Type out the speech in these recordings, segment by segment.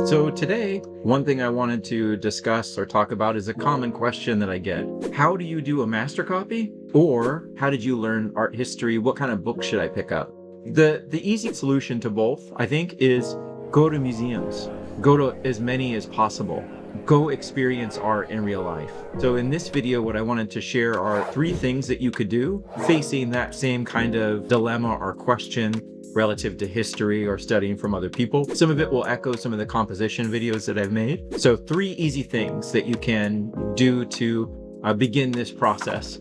So today, one thing I wanted to discuss or talk about is a common question that I get. How do you do a master copy? Or how did you learn art history? What kind of book should I pick up? The easy solution to both, I think, is go to museums. Go to as many as possible. Go experience art in real life. So in this video, what I wanted to share are 3 things that you could do facing that same kind of dilemma or question relative to history or studying from other people. Some of it will echo some of the composition videos that I've made. So 3 easy things that you can do to begin this process.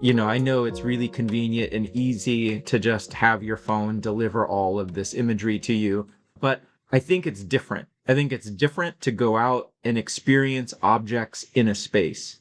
I know it's really convenient and easy to just have your phone deliver all of this imagery to you, but I think it's different. I think it's different to go out and experience objects in a space.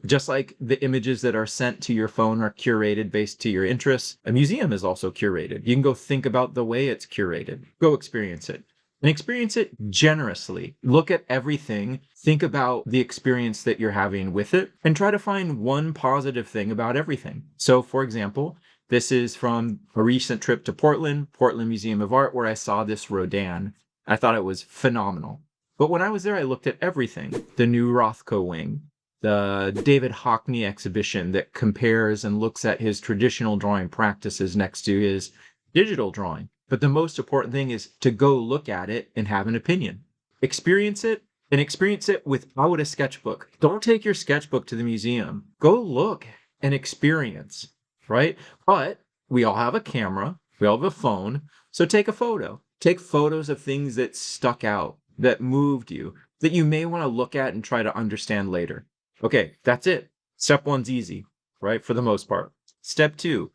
Just like the images that are sent to your phone are curated based to your interests, a museum is also curated. You can go think about the way it's curated. Go experience it. And experience it generously. Look at everything. Think about the experience that you're having with it and try to find one positive thing about everything. So, for example, this is from a recent trip to Portland Museum of Art, where I saw this Rodin. I thought it was phenomenal. But when I was there, I looked at everything. The new Rothko wing, the David Hockney exhibition that compares and looks at his traditional drawing practices next to his digital drawing. But the most important thing is to go look at it and have an opinion. Experience it and experience it without a sketchbook. Don't take your sketchbook to the museum. Go look and experience, right? But we all have a camera, we all have a phone, so take a photo. Take photos of things that stuck out, that moved you, that you may want to look at and try to understand later. Okay, that's it. Step 1's easy, right? For the most part. Step 2,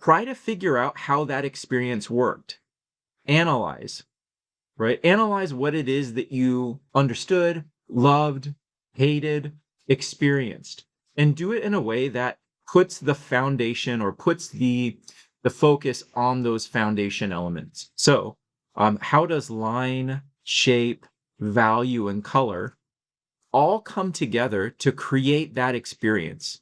try to figure out how that experience worked. Analyze, right? Analyze what it is that you understood, loved, hated, experienced, and do it in a way that puts the foundation or puts the focus on those foundation elements. So, how does line, shape, value, and color all come together to create that experience?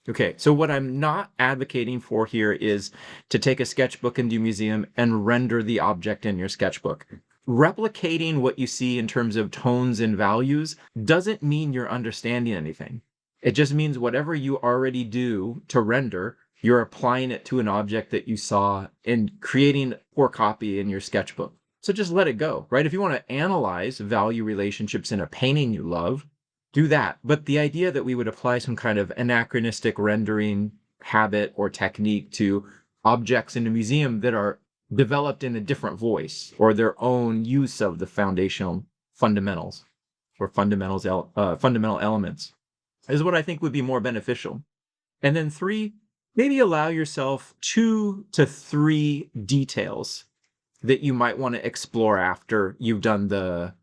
Okay, so what I'm not advocating for here is to take a sketchbook into a museum and render the object in your sketchbook. Replicating what you see in terms of tones and values doesn't mean you're understanding anything. It just means whatever you already do to render, you're applying it to an object that you saw and creating or copy in your sketchbook. So just let it go, right? If you want to analyze value relationships in a painting you love, do that. But the idea that we would apply some kind of anachronistic rendering habit or technique to objects in a museum that are developed in a different voice or their own use of the foundational fundamentals or fundamental elements is what I think would be more beneficial. And then 3, maybe allow yourself 2 to 3 details that you might want to explore after you've done the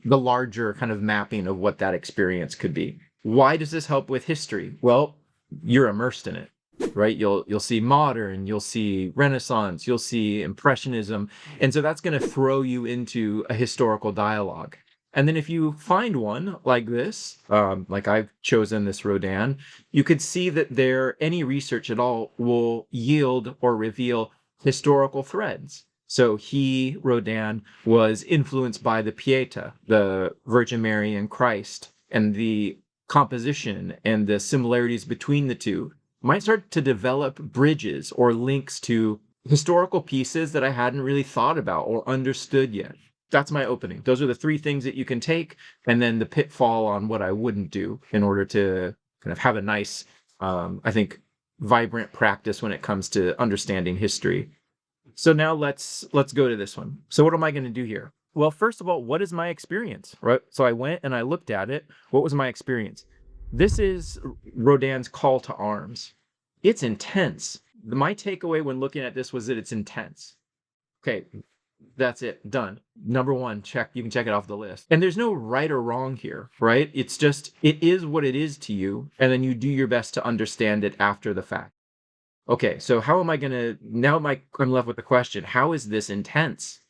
larger kind of mapping of what that experience could be. Why does this help with history? Well, you're immersed in it, right? You'll see modern, you'll see Renaissance, you'll see Impressionism, and so that's going to throw you into a historical dialogue. And then if you find one like this, like I've chosen this Rodin, you could see that any research at all will yield or reveal historical threads. So Rodin, was influenced by the Pietà, the Virgin Mary and Christ, and the composition and the similarities between the two might start to develop bridges or links to historical pieces that I hadn't really thought about or understood yet. That's my opening. Those are the 3 things that you can take, and then the pitfall on what I wouldn't do in order to kind of have a nice, I think, vibrant practice when it comes to understanding history. So now let's go to this one. So what am I going to do here? Well, first of all, what is my experience, right? So I went and I looked at it. What was my experience? This is Rodin's Call to Arms. It's intense. My takeaway when looking at this was that it's intense. Okay, that's it. Done. Number 1, check. You can check it off the list. And there's no right or wrong here, right? It's just, it is what it is to you. And then you do your best to understand it after the fact. Okay, so how am I going to, now I'm left with the question, how is this intense,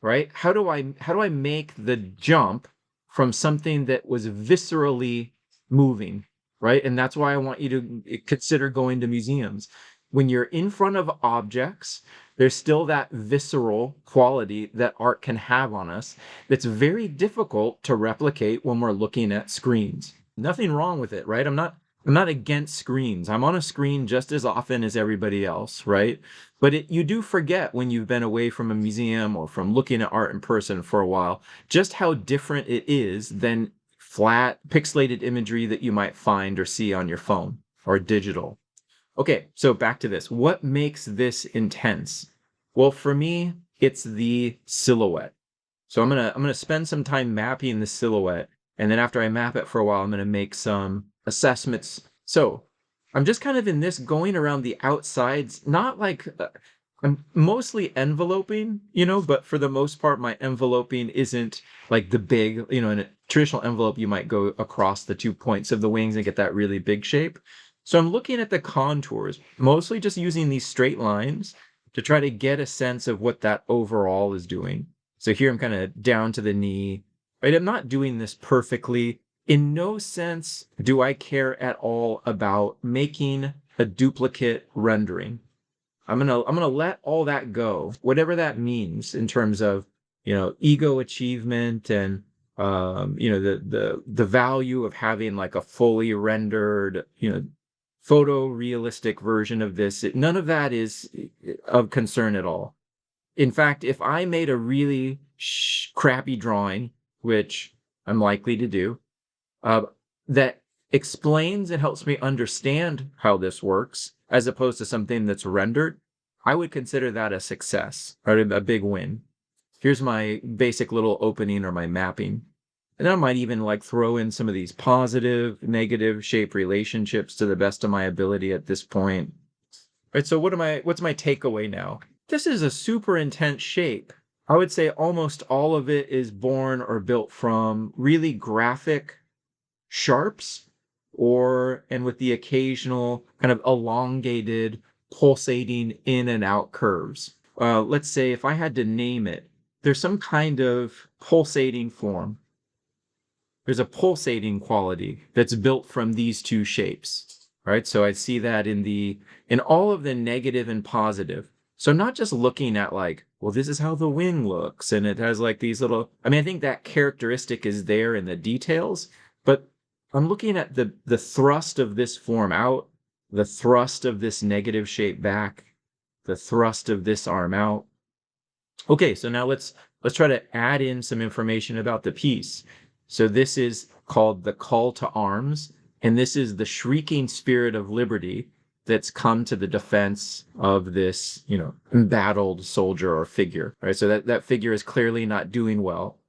right? How do I make the jump from something that was viscerally moving, right? And that's why I want you to consider going to museums. When you're in front of objects There's still that visceral quality that art can have on us that's very difficult to replicate when we're looking at screens. Nothing wrong with it, right? I'm not against screens. I'm on a screen just as often as everybody else, right? But you do forget when you've been away from a museum or from looking at art in person for a while, just how different it is than flat, pixelated imagery that you might find or see on your phone or digital. Okay, so back to this. What makes this intense? Well, for me, it's the silhouette. So I'm gonna spend some time mapping the silhouette, and then after I map it for a while, I'm gonna make some assessments. So I'm just kind of in this going around the outsides, not like I'm mostly enveloping, but for the most part, my enveloping isn't like the big, in a traditional envelope, you might go across the 2 points of the wings and get that really big shape. So I'm looking at the contours, mostly just using these straight lines to try to get a sense of what that overall is doing. So here I'm kind of down to the knee, right? I'm not doing this perfectly. In no sense do I care at all about making a duplicate rendering. I'm gonna let all that go, whatever that means in terms of ego achievement and the value of having like a fully rendered photorealistic version of this. None of that is of concern at all. In fact, if I made a really crappy drawing, which I'm likely to do, uh, that explains and helps me understand how this works, as opposed to something that's rendered, I would consider that a success, or a big win. Here's my basic little opening or my mapping. And I might even like throw in some of these positive, negative shape relationships to the best of my ability at this point. All right, so what's my takeaway now? This is a super intense shape. I would say almost all of it is born or built from really graphic sharps and with the occasional kind of elongated, pulsating in and out curves. Let's say if I had to name it, there's some kind of pulsating form. There's a pulsating quality that's built from these two shapes, right? So I see that in all of the negative and positive. So not just looking at like, well, this is how the wing looks, and it has like these little, I think that characteristic is there in the details, but I'm looking at the thrust of this form out, the thrust of this negative shape back, the thrust of this arm out. Okay, so now let's try to add in some information about the piece. So this is called the call to arms, and this is the shrieking spirit of liberty that's come to the defense of this, embattled soldier or figure, right? So that figure is clearly not doing well,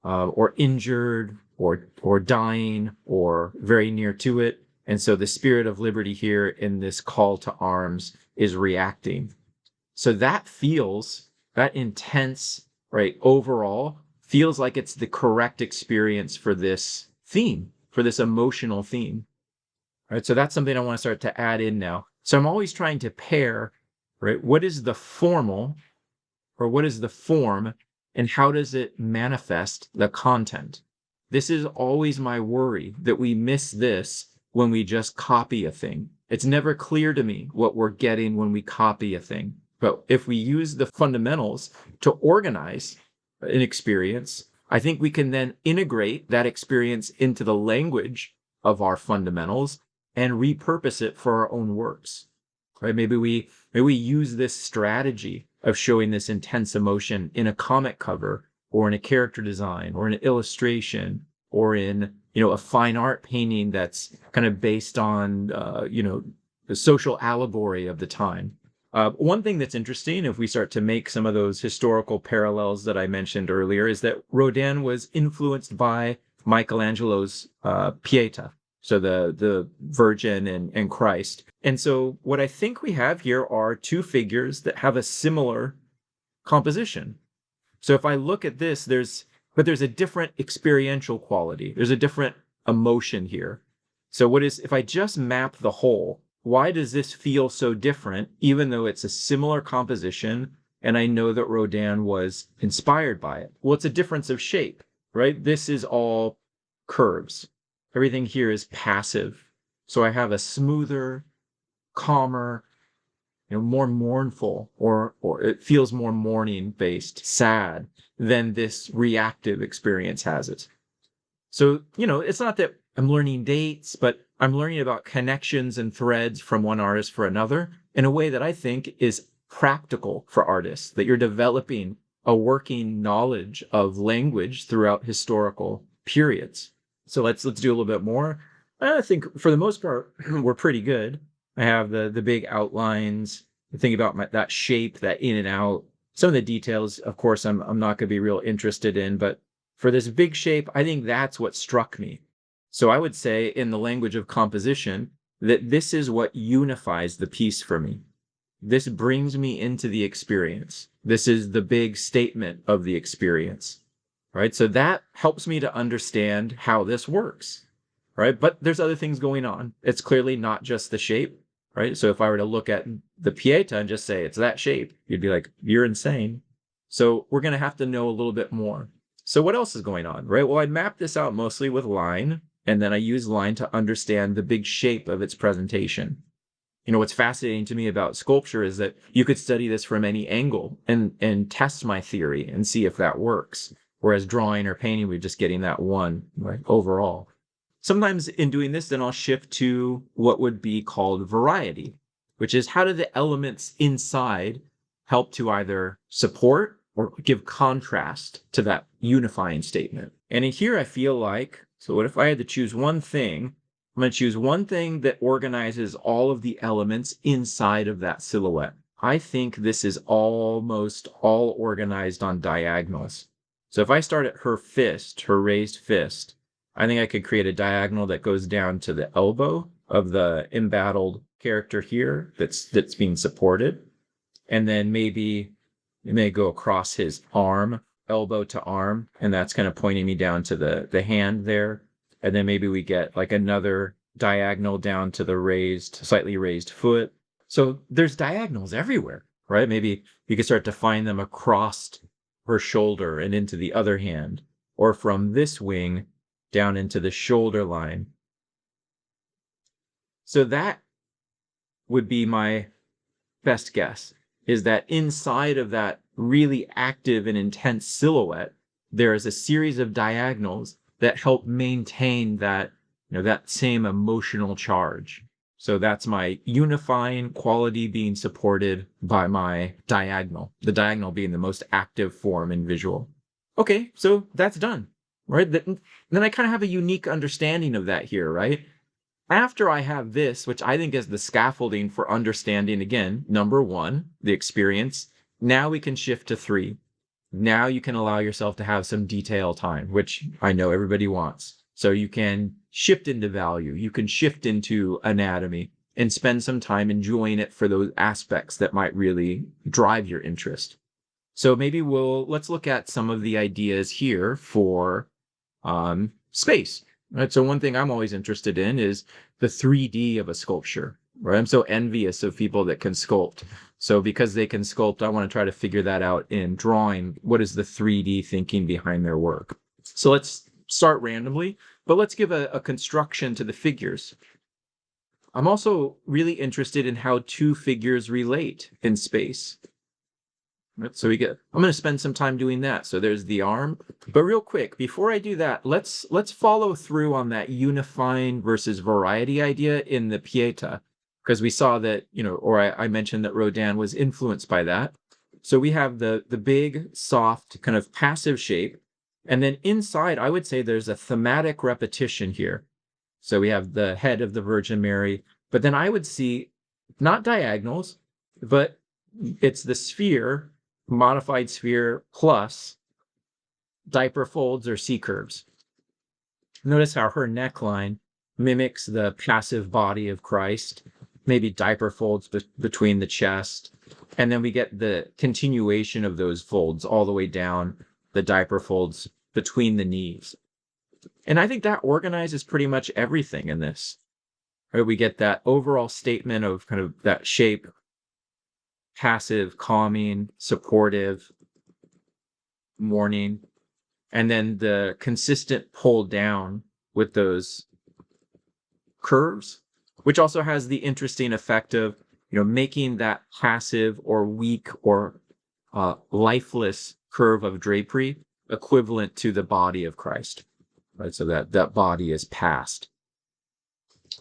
or injured, or dying, or very near to it. And so the spirit of liberty here in this call to arms is reacting. So that intense, right, overall feels like it's the correct experience for this theme, for this emotional theme. All right, so that's something I want to start to add in now. So I'm always trying to pair, right, what is the formal, or what is the form, and how does it manifest the content? This is always my worry, that we miss this when we just copy a thing. It's never clear to me what we're getting when we copy a thing. But if we use the fundamentals to organize an experience, I think we can then integrate that experience into the language of our fundamentals and repurpose it for our own works. Right? Maybe we use this strategy of showing this intense emotion in a comic cover, or in a character design, or in an illustration, or in a fine art painting that's kind of based on the social allegory of the time. One thing that's interesting, if we start to make some of those historical parallels that I mentioned earlier, is that Rodin was influenced by Michelangelo's Pietà, so the Virgin and Christ. And so what I think we have here are two figures that have a similar composition. So if I look at this, there's a different experiential quality. There's a different emotion here. So if I just map the whole, why does this feel so different, even though it's a similar composition, and I know that Rodin was inspired by it? Well, it's a difference of shape, right? This is all curves. Everything here is passive. So I have a smoother, calmer, more mournful, or it feels more mourning based, sad, than this reactive experience has it. So, it's not that I'm learning dates, but I'm learning about connections and threads from one artist for another in a way that I think is practical for artists, that you're developing a working knowledge of language throughout historical periods. So let's do a little bit more. I think for the most part, we're pretty good. I have the big outlines, the thing about that shape, that in and out. Some of the details, of course, I'm not going to be real interested in, but for this big shape, I think that's what struck me. So I would say, in the language of composition, that this is what unifies the piece for me. This brings me into the experience. This is the big statement of the experience, right? So that helps me to understand how this works, right? But there's other things going on. It's clearly not just the shape, right? So if I were to look at the Pietà and just say it's that shape, you'd be like, you're insane. So we're going to have to know a little bit more. So what else is going on, right? Well, I mapped this out mostly with line, and then I use line to understand the big shape of its presentation. What's fascinating to me about sculpture is that you could study this from any angle and test my theory and see if that works. Whereas drawing or painting, we're just getting that one, right, overall. Sometimes in doing this, then I'll shift to what would be called variety, which is how do the elements inside help to either support or give contrast to that unifying statement. And in here, I feel like, so what if I had to choose one thing? I'm going to choose one thing that organizes all of the elements inside of that silhouette. I think this is almost all organized on diagonals. So if I start at her fist, her raised fist, I think I could create a diagonal that goes down to the elbow of the embattled character here that's being supported. And then maybe it may go across his arm, elbow to arm, and that's kind of pointing me down to the hand there. And then maybe we get like another diagonal down to the slightly raised foot. So there's diagonals everywhere, right? Maybe you could start to find them across her shoulder and into the other hand, or from this wing down into the shoulder line. So that would be my best guess, is that inside of that really active and intense silhouette, there is a series of diagonals that help maintain that, that same emotional charge. So that's my unifying quality being supported by my diagonal, the diagonal being the most active form in visual. Okay, so that's done, right? Then I kind of have a unique understanding of that here, right? After I have this, which I think is the scaffolding for understanding, again, number one, the experience, now we can shift to 3. Now you can allow yourself to have some detail time, which I know everybody wants. So you can shift into value, you can shift into anatomy, and spend some time enjoying it for those aspects that might really drive your interest. So maybe let's look at some of the ideas here for space. Right. So one thing I'm always interested in is the 3D of a sculpture. Right. I'm so envious of people that can sculpt. So because they can sculpt, I want to try to figure that out in drawing. What is the 3D thinking behind their work? So let's start randomly, but let's give a construction to the figures. I'm also really interested in how 2 figures relate in space. Right, so I'm going to spend some time doing that. So there's the arm, but real quick, before I do that, let's follow through on that unifying versus variety idea in the Pietà, because we saw that, I mentioned that Rodin was influenced by that. So we have the big, soft, kind of passive shape. And then inside, I would say there's a thematic repetition here. So we have the head of the Virgin Mary, but then I would see not diagonals, but it's the sphere, modified sphere plus diaper folds or C curves. Notice how her neckline mimics the passive body of Christ, maybe diaper folds between the chest. And then we get the continuation of those folds all the way down, the diaper folds between the knees. And I think that organizes pretty much everything in this. Right? We get that overall statement of kind of that shape, passive, calming, supportive, mourning, and then the consistent pull down with those curves, which also has the interesting effect of making that passive or weak or lifeless curve of drapery equivalent to the body of Christ, right? So that body is past.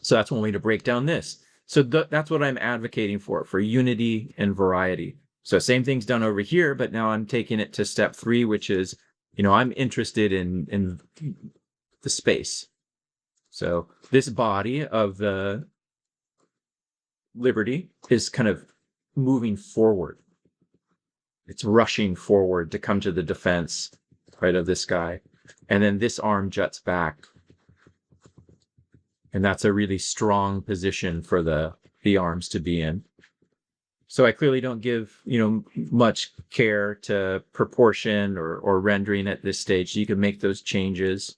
So that's one way to break down this. So that's what I'm advocating for unity and variety. So same thing's done over here, but now I'm taking it to step 3, which is, I'm interested in the space. So this body of the Liberty is kind of moving forward. It's rushing forward to come to the defense, right, of this guy. And then this arm juts back. And that's a really strong position for the arms to be in. So I clearly don't give, much care to proportion or rendering at this stage. You can make those changes.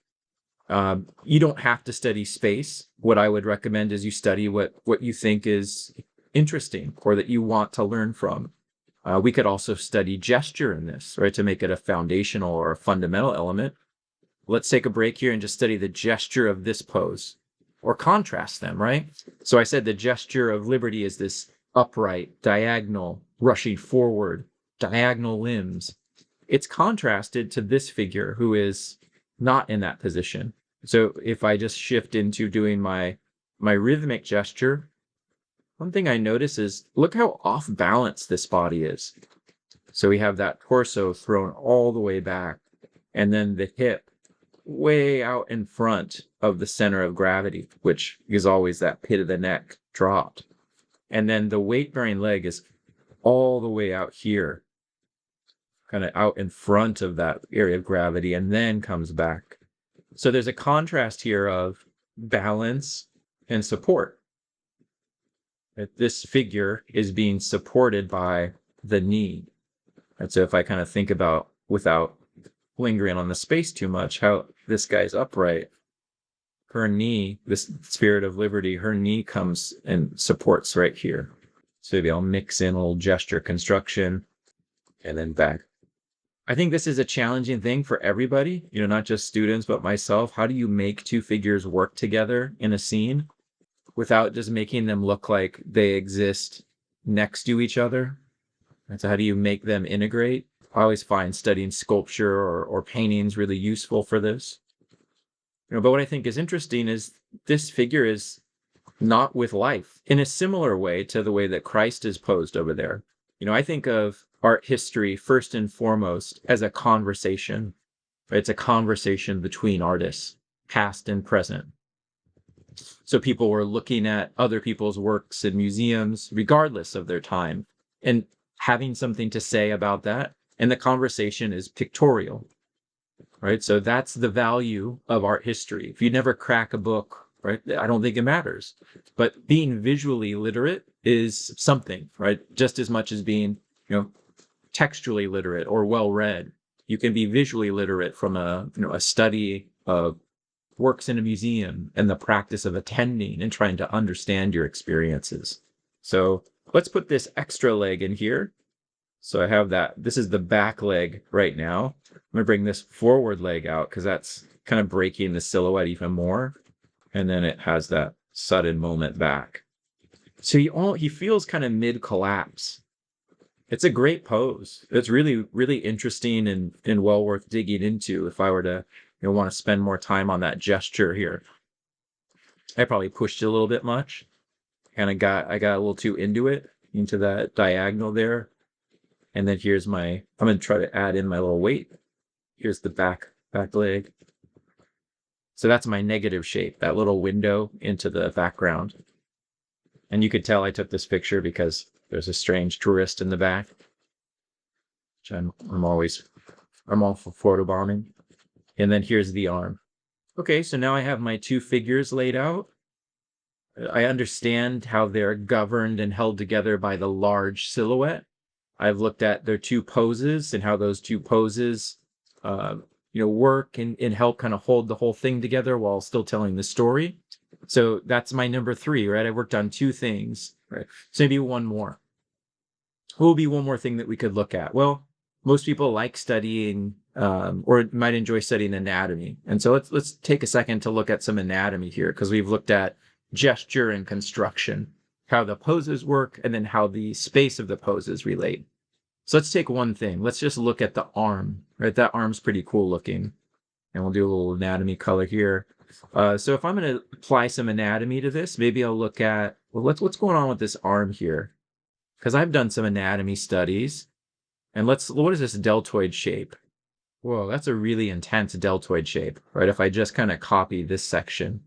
You don't have to study space. What I would recommend is you study what you think is interesting or that you want to learn from. We could also study gesture in this, right, to make it a foundational or a fundamental element. Let's take a break here and just study the gesture of this pose or contrast them, right? So I said the gesture of Liberty is this upright, diagonal, rushing forward, diagonal limbs. It's contrasted to this figure who is not in that position. So if I just shift into doing my rhythmic gesture, one thing I notice is look how off balance this body is. So we have that torso thrown all the way back, and then the hip way out in front of the center of gravity, which is always that pit of the neck dropped. And then the weight-bearing leg is all the way out here, kind of out in front of that area of gravity, and then comes back. So there's a contrast here of balance and support. This figure is being supported by the knee. And so if I kind of think about, without lingering on the space too much, how this guy's upright, her knee, this spirit of Liberty, her knee comes and supports right here. So maybe I'll mix in a little gesture construction and then back. I think this is a challenging thing for everybody, not just students, but myself. How do you make two figures work together in a scene without just making them look like they exist next to each other? And so how do you make them integrate? I always find studying sculpture or paintings really useful for this. But what I think is interesting is this figure is not with life in a similar way to the way that Christ is posed over there. I think of art history first and foremost as a conversation. It's a conversation between artists, past and present. So people were looking at other people's works in museums, regardless of their time, and having something to say about that. And the conversation is pictorial, right? So that's the value of art history. If you never crack a book, right, I don't think it matters. But being visually literate is something, right? Just as much as being, textually literate or well-read. You can be visually literate from a study of works in a museum and the practice of attending and trying to understand your experiences. So let's put this extra leg in here. So I have that. This is the back leg right now. I'm going to bring this forward leg out because that's kind of breaking the silhouette even more. And then it has that sudden moment back. So he feels kind of mid-collapse. It's a great pose. It's really, really interesting and well worth digging into if I were to want to spend more time on that gesture here. I probably pushed it a little bit much. And I got a little too into that diagonal there. And then here's I'm going to try to add in my little weight. Here's the back leg. So that's my negative shape, that little window into the background. And you could tell I took this picture because there's a strange tourist in the back, which I'm all for photobombing. And then here's the arm. Okay, so now I have my two figures laid out. I understand how they're governed and held together by the large silhouette. I've looked at their two poses and how those two poses, work and help kind of hold the whole thing together while still telling the story. So that's my number 3, right? I worked on 2 things, right? So maybe one more. What will be one more thing that we could look at? Well, most people like studying or might enjoy studying anatomy. And so let's take a second to look at some anatomy here because we've looked at gesture and construction. how the poses work, and then how the space of the poses relate. So let's take one thing. Let's just look at the arm, right? That arm's pretty cool looking. And we'll do a little anatomy color here. So if I'm going to apply some anatomy to this, maybe I'll look at, well, what's going on with this arm here? Because I've done some anatomy studies. And what is this deltoid shape? Whoa, that's a really intense deltoid shape, right? If I just kind of copy this section.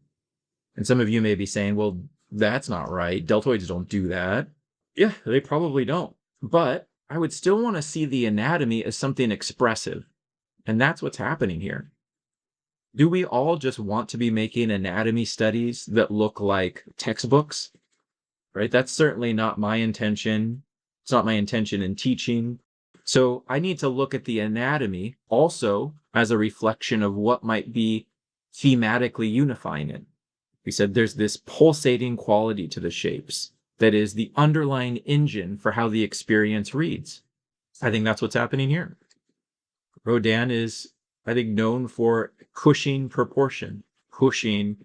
And some of you may be saying, well, that's not right. Deltoids don't do that. Yeah, they probably don't. But I would still want to see the anatomy as something expressive. And that's what's happening here. Do we all just want to be making anatomy studies that look like textbooks? Right? That's certainly not my intention. It's not my intention in teaching. So I need to look at the anatomy also as a reflection of what might be thematically unifying it. We said there's this pulsating quality to the shapes that is the underlying engine for how the experience reads. I think that's what's happening here. Rodin is, I think, known for pushing proportion, pushing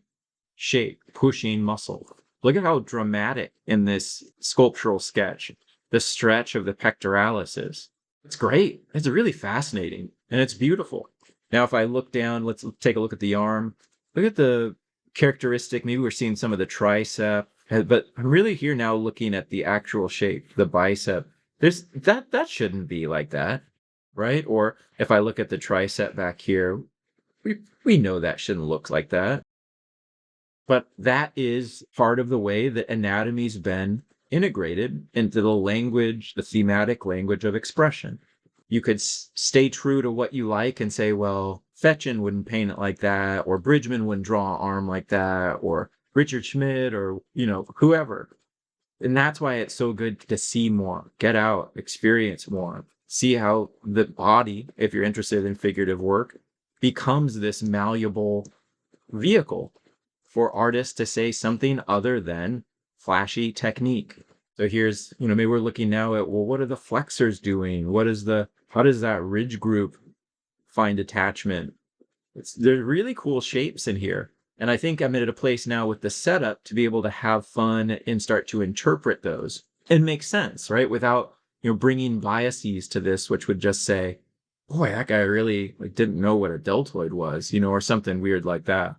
shape, pushing muscle. Look at how dramatic in this sculptural sketch the stretch of the pectoralis is. It's great. It's really fascinating, and it's beautiful. Now, if I look down, let's take a look at the arm. Look at the characteristic. Maybe we're seeing some of the tricep, but I'm really here now looking at the actual shape, the bicep. There's that shouldn't be like that, right? Or if I look at the tricep back here, we know that shouldn't look like that. But that is part of the way that anatomy's been integrated into the language, the thematic language of expression. You could stay true to what you like and say, well, Fetchin wouldn't paint it like that, or Bridgman wouldn't draw an arm like that, or Richard Schmidt, or, whoever. And that's why it's so good to see more, get out, experience more, see how the body, if you're interested in figurative work, becomes this malleable vehicle for artists to say something other than flashy technique. So here's, maybe we're looking now at, well, what are the flexors doing? How does that ridge group find attachment? There's really cool shapes in here. And I think I'm at a place now with the setup to be able to have fun and start to interpret those and make sense, right? Without, bringing biases to this, which would just say, boy, that guy really didn't know what a deltoid was, or something weird like that.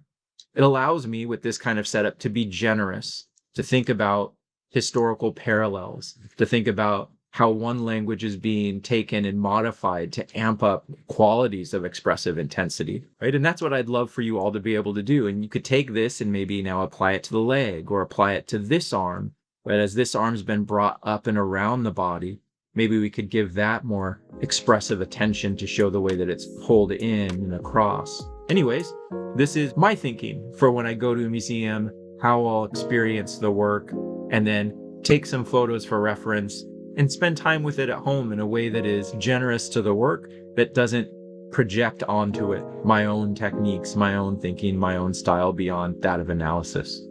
It allows me with this kind of setup to be generous, to think about historical parallels, to think about how one language is being taken and modified to amp up qualities of expressive intensity, right? And that's what I'd love for you all to be able to do. And you could take this and maybe now apply it to the leg or apply it to this arm. But as this arm's been brought up and around the body, maybe we could give that more expressive attention to show the way that it's pulled in and across. Anyways, this is my thinking for when I go to a museum, how I'll experience the work, and then take some photos for reference and spend time with it at home in a way that is generous to the work, that doesn't project onto it my own techniques, my own thinking, my own style beyond that of analysis.